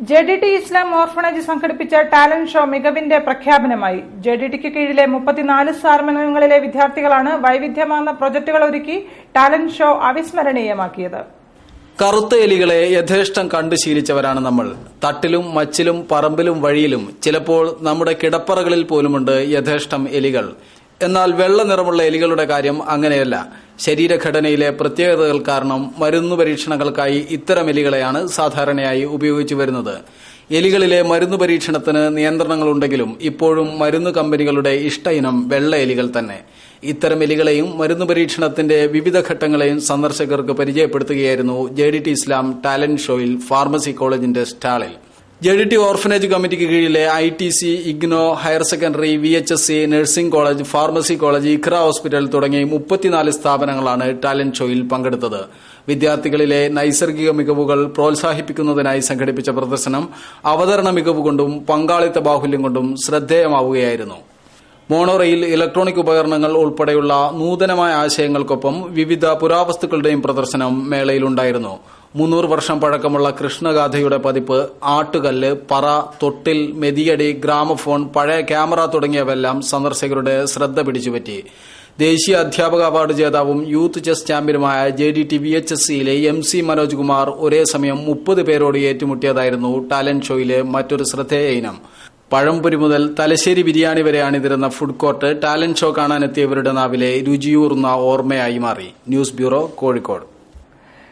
JDT ഇസ്ലാം ഓർഫണേജ് സംഘടിപ്പിച്ച ടാലന്റ് ഷോ മികവിന്റെ പ്രഖ്യാപനമായി. JDTക്ക് കീഴിലെ 34 സ്ഥാപനങ്ങളിലെ വിദ്യാർത്ഥികളാണ് വൈവിധ്യമാർന്ന പ്രൊജക്ടുകൾ ഒരുക്കി ടാലന്റ് ഷോ അവിസ്മരണീയമാക്കിയത്. കറുത്ത എലികളെ യഥേഷ്ടം കണ്ടു ശീലിച്ചവരാണ് നമ്മൾ. തട്ടിലും മച്ചിലും പറമ്പിലും വഴിയിലും ചിലപ്പോൾ നമ്മുടെ കിടപ്പറകളിൽ പോലുമുണ്ട് യഥേഷ്ടം എലികൾ. എന്നാൽ വെള്ള നിറമുള്ള എലികളുടെ കാര്യം അങ്ങനെയല്ല. ശരീരഘടനയിലെ പ്രത്യേകതകൾ കാരണം മരുന്നു പരീക്ഷണങ്ങൾക്കായി ഇത്തരം എലികളെയാണ് സാധാരണയായി ഉപയോഗിച്ചു വരുന്നത്. എലികളിലെ മരുന്നു പരീക്ഷണത്തിന് നിയന്ത്രണങ്ങളുണ്ടെങ്കിലും ഇപ്പോഴും മരുന്നു കമ്പനികളുടെ ഇഷ്ട ഇനം വെള്ള എലികൾ തന്നെ. ഇത്തരം എലികളെയും മരുന്നു പരീക്ഷണത്തിന്റെ വിവിധ ഘട്ടങ്ങളെയും സന്ദർശകർക്ക് പരിചയപ്പെടുത്തുകയായിരുന്നു JDT ഇസ്ലാം ടാലന്റ് ഷോയിൽ ഫാർമസി കോളേജിന്റെ സ്റ്റാളിൽ. JDT ഓർഫനേജ് കമ്മിറ്റിക്ക് കീഴിലെ ITC, IGNO, higher secondary, VHSC, nursing college, pharmacy college, Iqra hospital തുടങ്ങി 34 സ്ഥാപനങ്ങളാണ് ടാലന്റ് ഷോയിൽ പങ്കെടുത്തത്. വിദ്യാർത്ഥികളിലെ നൈസർഗിക മികവുകൾ പ്രോത്സാഹിപ്പിക്കുന്നതിനായി സംഘടിപ്പിച്ച പ്രദർശനം അവതരണ മികവ് കൊണ്ടും പങ്കാളിത്ത ബാഹുല്യം കൊണ്ടും ശ്രദ്ധേയമാവുകയായിരുന്നു. മോണോറെയിൽ, ഇലക്ട്രോണിക് ഉപകരണങ്ങൾ ഉൾപ്പെടെയുള്ള നൂതനമായ ആശയങ്ങൾക്കൊപ്പം വിവിധ പുരാവസ്തുക്കളുടെയും പ്രദർശനം മേളയിലുണ്ടായിരുന്നു. 300 വർഷം പഴക്കമുള്ള കൃഷ്ണഗാഥയുടെ പതിപ്പ്, ആട്ടുകല്ല്, പറ, തൊട്ടിൽ, മെതിയടി, ഗ്രാമഫോൺ, പഴയ ക്യാമറ തുടങ്ങിയവയെല്ലാം സന്ദർശകരുടെ ശ്രദ്ധ പിടിച്ചുപറ്റി. ദേശീയ അധ്യാപക അവാർഡ് ജേതാവും യൂത്ത് ചെസ് ചാമ്പ്യനുമായ JDT VHSCയിലെ MC മനോജ് കുമാർ ഒരേ സമയം 30 പേരോട് ഏറ്റുമുട്ടിയതായിരുന്നു ടാലന്റ് ഷോയിലെ മറ്റൊരു ശ്രദ്ധേയ ഇനം. പഴംപൊരി മുതൽ തലശ്ശേരി ബിരിയാണി വരെ അണിനിരുന്ന ഫുഡ് കോർട്ട് ടാലന്റ് ഷോ കാണാനെത്തിയവരുടെ നാവിലെ രുചിയൂറുന്ന ഓർമ്മയായി മാറി. News bureau, Kozhikode.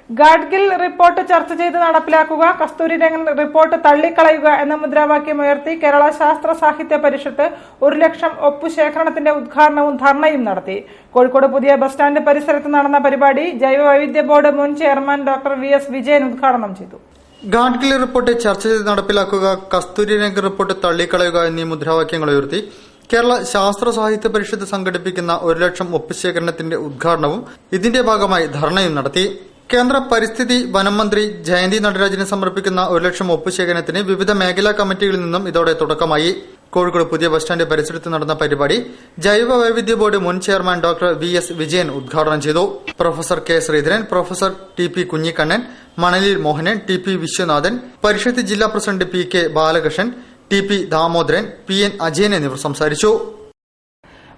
Gadgil report ചർച്ച ചെയ്ത് നടപ്പിലാക്കുക, കസ്തൂരിരംഗൻ റിപ്പോർട്ട് തള്ളിക്കളയുക എന്ന മുദ്രാവാക്യമുയർത്തി കേരള ശാസ്ത്ര സാഹിത്യ പരിഷത്ത് 1 ലക്ഷം ഒപ്പുശേഖരണത്തിന്റെ ഉദ്ഘാടനവും ധർണയും നടത്തി. കോഴിക്കോട് പുതിയ ബസ് സ്റ്റാൻഡ് പരിസരത്ത് നടന്ന പരിപാടി ജൈവവൈവിധ്യ ബോർഡ് മുൻ ചെയർമാൻ ഡോക്ടർ VS വിജയൻ ഉദ്ഘാടനം ചെയ്തു. ഗാഡ്ഗിൽ റിപ്പോർട്ട് ചർച്ച ചെയ്ത് നടപ്പിലാക്കുക, കസ്തൂരിരംഗൻ റിപ്പോർട്ട് തള്ളിക്കളയുക എന്നീ മുദ്രാവാക്യങ്ങൾ ഉയർത്തി കേരള ശാസ്ത്ര സാഹിത്യ പരിഷത്ത് സംഘടിപ്പിക്കുന്ന 1 ലക്ഷം ഒപ്പുശേഖരണത്തിന്റെ ഉദ്ഘാടനവും ഇതിന്റെ ഭാഗമായി ധർണയും നടത്തി. കേന്ദ്ര പരിസ്ഥിതി വനം മന്ത്രി ജയന്തി നടരാജന് സമർപ്പിക്കുന്ന 1 ലക്ഷം ഒപ്പുശേഖരണത്തിന് വിവിധ മേഖലാ കമ്മിറ്റികളിൽ നിന്നും ഇതോടെ തുടക്കമായി. കോഴിക്കോട് പുതിയ ബസ് സ്റ്റാൻഡ് പരിസരത്ത് നടന്ന പരിപാടി ജൈവ വൈവിധ്യ ബോർഡ് മുൻ ചെയർമാൻ ഡോക്ടർ VS വിജയൻ ഉദ്ഘാടനം ചെയ്തു. Professor K Sreedharan, professor TP Kunhikannan, Manalil Mohanan, TP Viswanathan, Parishad ജില്ലാ president PK Balakrishnan, TP Damodaran, PN Ajayan എന്നിവർ സംസാരിച്ചു.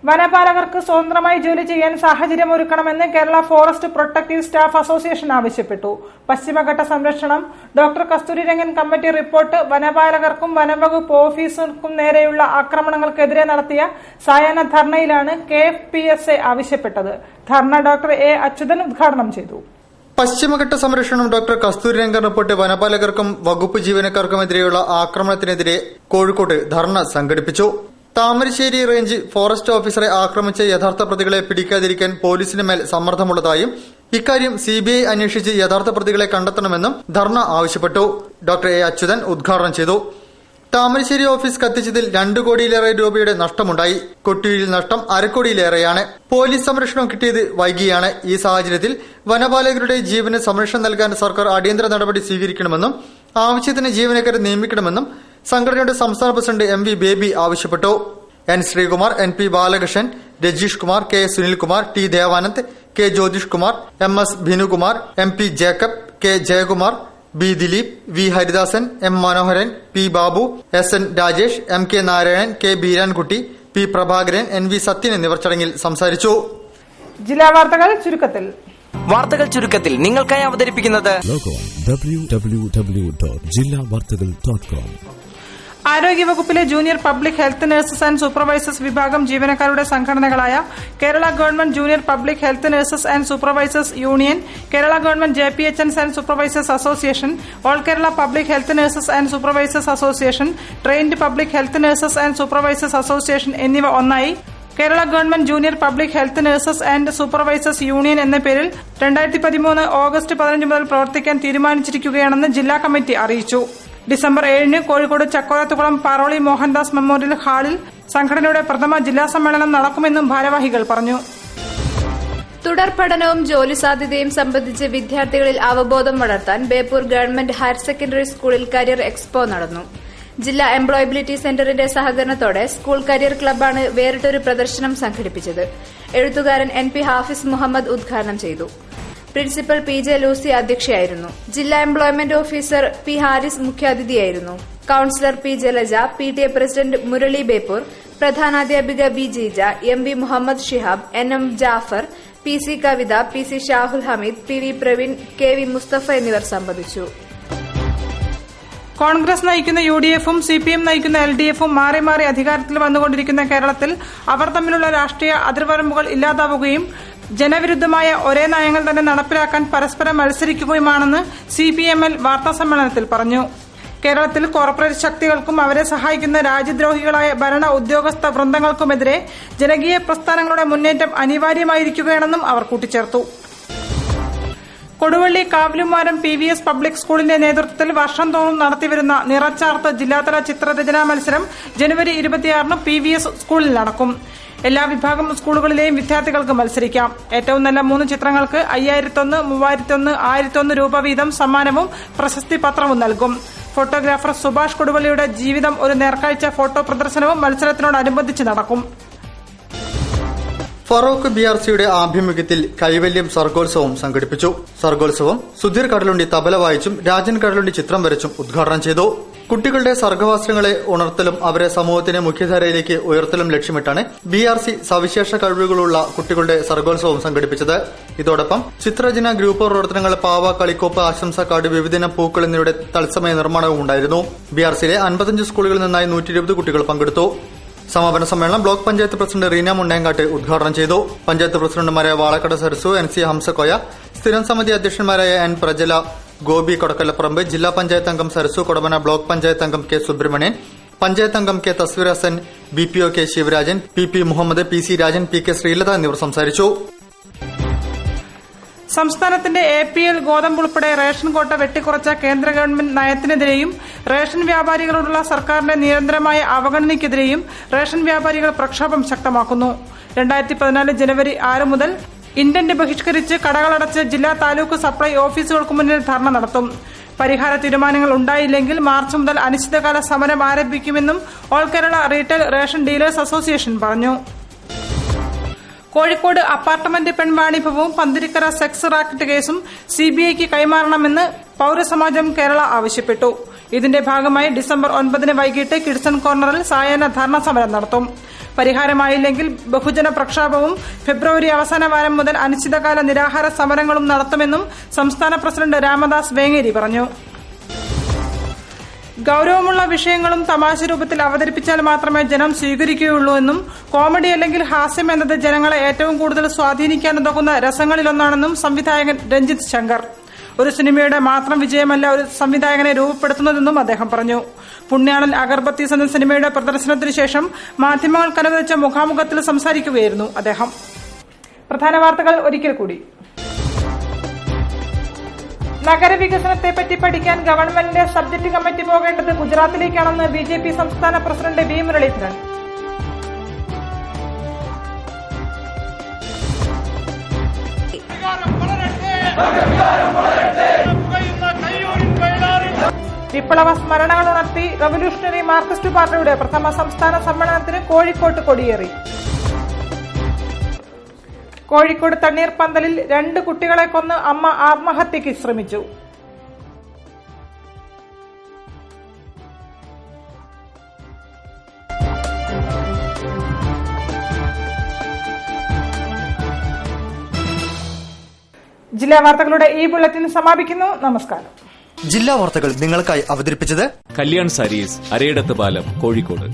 വനപാലകർക്ക് സ്വതന്ത്രമായി ജോലി ചെയ്യാൻ സാഹചര്യം ഒരുക്കണമെന്ന് Kerala forest protective staff association ആവശ്യപ്പെട്ടു. പശ്ചിമഘട്ട സംരക്ഷണം ഡോക്ടർ കസ്തൂരിരംഗൻ കമ്മിറ്റി റിപ്പോർട്ട് വനപാലകർക്കും വനംവകുപ്പ് ഓഫീസർക്കും നേരെയുള്ള ആക്രമണങ്ങൾക്കെതിരെ നടത്തിയ സായാഹ്ന ധർണയിലാണ് KFPSA ആവശ്യപ്പെട്ടത്. ധർണ ഡോക്ടർ A അച്യുതൻ ഉദ്ഘാടനം ചെയ്തു. പശ്ചിമഘട്ട സംരക്ഷണം ഡോക്ടർ കസ്തൂരിരംഗൻ റിപ്പോർട്ട് വനപാലകർക്കും വകുപ്പ് ജീവനക്കാർക്കുമെതിരെയുള്ള ആക്രമണത്തിനെതിരെ കോഴിക്കോട്ട് ധർണ സംഘടിപ്പിച്ചു. താമരശ്ശേരി റേഞ്ച് ഫോറസ്റ്റ് ഓഫീസറെ ആക്രമിച്ച യഥാർത്ഥ പ്രതികളെ പിടിക്കാതിരിക്കാൻ പോലീസിന് മേൽ സമ്മർദ്ദമുള്ളതായും ഇക്കാര്യം CBI അന്വേഷിച്ച് യഥാർത്ഥ പ്രതികളെ കണ്ടെത്തണമെന്നും ധർണ ആവശ്യപ്പെട്ടു. ഡോക്ടർ A അച്യുതൻ ഉദ്ഘാടനം ചെയ്തു. താമരശ്ശേരി ഓഫീസ് കത്തിച്ചതിൽ 2 കോടിയിലേറെ രൂപയുടെ നഷ്ടമുണ്ടായി. കൊട്ടിയൂരിൽ നഷ്ടം 1/2 കോടിയിലേറെയാണ്. പോലീസ് സംരക്ഷണം കിട്ടിയത് വൈകിയാണ്. ഈ സാഹചര്യത്തിൽ വനപാലകരുടെ ജീവന് സംരക്ഷണം നൽകാൻ സർക്കാർ അടിയന്തര നടപടി സ്വീകരിക്കണമെന്നും ആവശ്യത്തിന് ജീവനക്കാരെ നിയമിക്കണമെന്നും സംഘടനയുടെ സംസ്ഥാന പ്രസിഡന്റ് MV ബേബി ആവശ്യപ്പെട്ടു. N Sreekumar, NP Balakrishnan, Rajeesh Kumar, K Sunilkumar, T Devanand, K Jyothish Kumar, MS Binukumar, MP Jacob, K Jayakumar, B Dileep, V Haridasan, M Manoharan, P Babu, SN Rajesh, MK Narayanan, K Beerankutty, P Prabhakaran, NV Sathyan എന്നിവർ ചടങ്ങിൽ സംസാരിച്ചു. ജില്ലാ വാർത്തകൾ ചുരുക്കത്തിൽ. വാർത്തകൾ ചുരുക്കത്തിൽ നിങ്ങൾക്കായി അവതരിപ്പിക്കുന്നത് www.jillavartagal.com. ആരോഗ്യവകുപ്പിലെ junior public health nurses and supervisors വിഭാഗം ജീവനക്കാരുടെ സംഘടനകളായ Kerala government junior public health nurses and supervisors union, Kerala government JPHNs and supervisors association, all Kerala public health nurses and supervisors association, trained public health nurses and supervisors association എന്നിവ ഒന്നായി Kerala government junior public health nurses and supervisors union എന്ന പേരിൽ 2013 August 15 മുതൽ പ്രവർത്തിക്കാൻ തീരുമാനിച്ചിരിക്കുകയാണെന്ന് ജില്ലാ committee അറിയിച്ചു. December 7 Kozhikode ചക്കോലത്തുകുളം Paroli Mohandas memorial ഹാളിൽ സംഘടനയുടെ പ്രഥമ ജില്ലാ സമ്മേളനം നടക്കുമെന്നും ഭാരവാഹികൾ പറഞ്ഞു. തുടർ പഠനവും ജോലി സാധ്യതയും സംബന്ധിച്ച് വിദ്യാർത്ഥികളിൽ അവബോധം വളർത്താൻ ബേപ്പൂർ ഗവൺമെന്റ് ഹയർ സെക്കൻഡറി സ്കൂളിൽ കരിയർ എക്സ്പോ നടന്നു. ജില്ലാ എംപ്ലോയബിലിറ്റി സെന്ററിന്റെ സഹകരണത്തോടെ സ്കൂൾ കരിയർ ക്ലബ്ബാണ് വേറിട്ടൊരു പ്രദർശനം സംഘടിപ്പിച്ചത്. എഴുത്തുകാരൻ NP ഹാഫിസ് മുഹമ്മദ് ഉദ്ഘാടനം ചെയ്തു. പ്രിൻസിപ്പൽ PJ ലൂസി അധ്യക്ഷയായിരുന്നു. ജില്ലാ എംപ്ലോയ്മെന്റ് ഓഫീസർ P ഹാരിസ് മുഖ്യാതിഥിയായിരുന്നു. Councillor P Jalaja, PTA president Murali Beypore, പ്രധാനാധ്യാപിക B Jeeja, MV Muhammad Shihab, NM Jafar, PC Kavitha, PC Shahul Hameed, PV Praveen, KV Musthafa എന്നിവർ സംബന്ധിച്ചു. കോൺഗ്രസ് നയിക്കുന്ന UDF-ഉം CPM നയിക്കുന്ന LDF-ഉം മാറി മാറി അധികാരത്തിൽ വന്നുകൊണ്ടിരിക്കുന്ന കേരളത്തിൽ അവർ തമ്മിലുള്ള രാഷ്ട്രീയ അതിർവരമ്പുകൾ ഇല്ലാതാവുകയും ജനവിരുദ്ധമായ ഒരേ നയങ്ങൾ തന്നെ നടപ്പിലാക്കാൻ പരസ്പരം മത്സരിക്കുകയുമാണെന്ന് CPML വാർത്താസമ്മേളനത്തിൽ പറഞ്ഞു. കേരളത്തിൽ കോർപ്പറേറ്റ് ശക്തികൾക്കും അവരെ സഹായിക്കുന്ന രാജ്യദ്രോഹികളായ ഭരണ ഉദ്യോഗസ്ഥ വൃന്ദങ്ങൾക്കുമെതിരെ ജനകീയ പ്രസ്ഥാനങ്ങളുടെ മുന്നേറ്റം അനിവാര്യമായിരിക്കുകയാണെന്നും അവർ കൂട്ടിച്ചേർത്തു. കൊടുവള്ളി കാവിലുമാരം PVS പബ്ലിക് സ്കൂളിന്റെ നേതൃത്വത്തിൽ വർഷം തോറും നടത്തിവരുന്ന നിറച്ചാർത്ത് ജില്ലാതല ചിത്രരചനാ മത്സരം ജനുവരി 26 PVS സ്കൂളിൽ നടക്കും. എല്ലാ വിഭാഗം സ്കൂളുകളിലെയും വിദ്യാർത്ഥികൾക്ക് മത്സരിക്കാം. ഏറ്റവും നല്ല 3 ചിത്രങ്ങൾക്ക് 5001, 3001, 1001 രൂപ വീതം സമ്മാനവും പ്രശസ്തി പത്രവും നൽകും. ഫോട്ടോഗ്രാഫർ സുഭാഷ് കൊടുവള്ളിയുടെ ജീവിതം ഒരു നേർക്കാഴ്ച ഫോട്ടോ പ്രദർശനവും മത്സരത്തിനോടനുബന്ധിച്ച് നടക്കും. ഫറോക്ക് BRCയുടെ ആഭിമുഖ്യത്തിൽ കൈവല്യം സർഗോത്സവം സംഘടിപ്പിച്ചു. സർഗോത്സവം സുധീർ കടലുണ്ടി തബല വായിച്ചും രാജൻ കടലുണ്ടി ചിത്രം വരച്ചും ഉദ്ഘാടനം ചെയ്തു. കുട്ടികളുടെ സർഗവാസനകളെ ഉണർത്തലും അവരെ സമൂഹത്തിന്റെ മുഖ്യധാരയിലേക്ക് ഉയർത്തലും ലക്ഷ്യമിട്ടാണ് BRC സവിശേഷ കഴിവുകളുള്ള കുട്ടികളുടെ സർഗോത്സവം സംഘടിപ്പിച്ചത്. ഇതോടൊപ്പം ചിത്രരചന, ഗ്രൂപ്പ് പ്രവർത്തനങ്ങൾ, പാവ, കളിക്കോപ്പ്, ആശംസാ കാർഡ്, വിവിധ പൂക്കൾ എന്നിവയുടെ തത്സമയ നിർമ്മാണവും ഉണ്ടായിരുന്നു. BRCയിലെ 55 സ്കൂളുകളിൽ നിന്നായി 120 കുട്ടികൾ പങ്കെടുത്തു. സമാപന സമ്മേളനം ബ്ലോക്ക് പഞ്ചായത്ത് പ്രസിഡന്റ് റീന മുണ്ടയങ്കാട്ട് ഉദ്ഘാടനം ചെയ്തു. പഞ്ചായത്ത് പ്രസിഡന്റുമാരായ വാളക്കട സരസു, NC ഹംസക്കോയ, സ്ഥിരം സമിതി അധ്യക്ഷന്മാരായ N പ്രജല, ഗോപി കൊടക്കല്ലപ്പറമ്പ്, ജില്ലാ പഞ്ചായത്ത് അംഗം സരസു കൊടമന, ബ്ലോക്ക് പഞ്ചായത്ത് അംഗം K സുബ്രഹ്മണ്യൻ, പഞ്ചായത്ത് അംഗം K തസ്വീർ Hasan, BPO K Sivarajan, PP Muhammad, PC Rajan, PK Sreelatha എന്നിവർ സംസാരിച്ചു. സംസ്ഥാനത്തിന്റെ APL ഗോതമ്പ് ഉൾപ്പെടെ റേഷൻ കോട്ട വെട്ടിക്കുറച്ച കേന്ദ്ര ഗവൺമെന്റ് നയത്തിനെതിരെയും റേഷൻ വ്യാപാരികളോടുള്ള സർക്കാരിന്റെ നിരന്തരമായ അവഗണനയ്ക്കെതിരെയും റേഷൻ വ്യാപാരികൾ പ്രക്ഷോഭം ശക്തമാക്കുന്നു. 2014 ജനുവരി 6 മുതൽ ഇന്റന്റ് ബഹിഷ്കരിച്ച് കടകളടച്ച് ജില്ലാ താലൂക്ക് സപ്ലൈ ഓഫീസുകൾക്ക് മുന്നിൽ ധർണ നടത്തും. പരിഹാര തീരുമാനങ്ങൾ ഉണ്ടായില്ലെങ്കിൽ മാർച്ച് മുതൽ അനിശ്ചിതകാല സമരം ആരംഭിക്കുമെന്നും all Kerala retail ration dealers association പറഞ്ഞു. കോഴിക്കോട് അപ്പാർട്ട്മെന്റ് പെൺവാണിഭവും പന്തിരിക്കര സെക്സ് റാക്കറ്റ് കേസും CBIക്ക് കൈമാറണമെന്ന് പൌരസമാജം കേരള ആവശ്യപ്പെട്ടു. ഇതിന്റെ ഭാഗമായി ഡിസംബർ 9 വൈകിട്ട് കിഡ്സൺ കോർണറിൽ സായാഹ്ന ധർണ സമരം നടത്തും. പരിഹാരമായില്ലെങ്കിൽ ബഹുജന പ്രക്ഷോഭവും ഫെബ്രുവരി അവസാന വാരം മുതൽ അനിശ്ചിതകാല നിരാഹാര സമരങ്ങളും നടത്തുമെന്നും സംസ്ഥാന പ്രസിഡന്റ് രാമദാസ് വേങ്ങേരി പറഞ്ഞു. ഗൌരവമുള്ള വിഷയങ്ങളും തമാശ രൂപത്തിൽ അവതരിപ്പിച്ചാൽ മാത്രമേ ജനം സ്വീകരിക്കുകയുള്ളൂ എന്നും കോമഡി അല്ലെങ്കിൽ ഹാസ്യം എന്നത് ജനങ്ങളെ ഏറ്റവും കൂടുതൽ സ്വാധീനിക്കാനുതകുന്ന രസങ്ങളിലൊന്നാണെന്നും സംവിധായകൻ രഞ്ജിത്ത് ശങ്കർ. ഒരു സിനിമയുടെ മാത്രം വിജയമല്ല ഒരു സംവിധായകനെ രൂപപ്പെടുത്തുന്നതെന്നും അദ്ദേഹം പറഞ്ഞു. പുണ്യാളൻ അഗർബത്തീസ് എന്ന സിനിമയുടെ പ്രദർശനത്തിനു ശേഷം മാധ്യമങ്ങൾക്ക് അനുവദിച്ച മുഖാമുഖത്തിൽ സംസാരിക്കുകയായിരുന്നു അദ്ദേഹം. പ്രധാന വാർത്തകൾ ഒരിക്കൽ കൂടി. നഗരവികസനത്തെപ്പറ്റി പഠിക്കാൻ ഗവൺമെന്റിന്റെ സബ്ജക്ട് കമ്മിറ്റി പോകേണ്ടത് ഗുജറാത്തിലേക്കാണെന്ന് BJP സംസ്ഥാന പ്രസിഡന്റ് V മുരളീധരൻ. വിപ്ലവ സ്മരണകൾ ഉണർത്തി റവല്യൂഷണറി മാർക്സിസ്റ്റ് പാർട്ടിയുടെ പ്രഥമ സംസ്ഥാന സമ്മേളനത്തിന് കോഴിക്കോട്ട് കൊടിയേറി. കോഴിക്കോട് തണ്ണീർപ്പന്തലിൽ 2 കുട്ടികളെ കൊന്ന് അമ്മ ആത്മഹത്യയ്ക്ക് ശ്രമിച്ചു. ജില്ലാ വാർത്തകളുടെ ഈ ബുള്ളറ്റിൻ സമാപിക്കുന്നു. നമസ്കാരം. ജില്ലാ വാർത്തകൾ നിങ്ങൾക്കായി അവതരിപ്പിച്ചത് കല്യാൺ സാരീസ്, അരയിടത്ത് പാലം, കോഴിക്കോട്.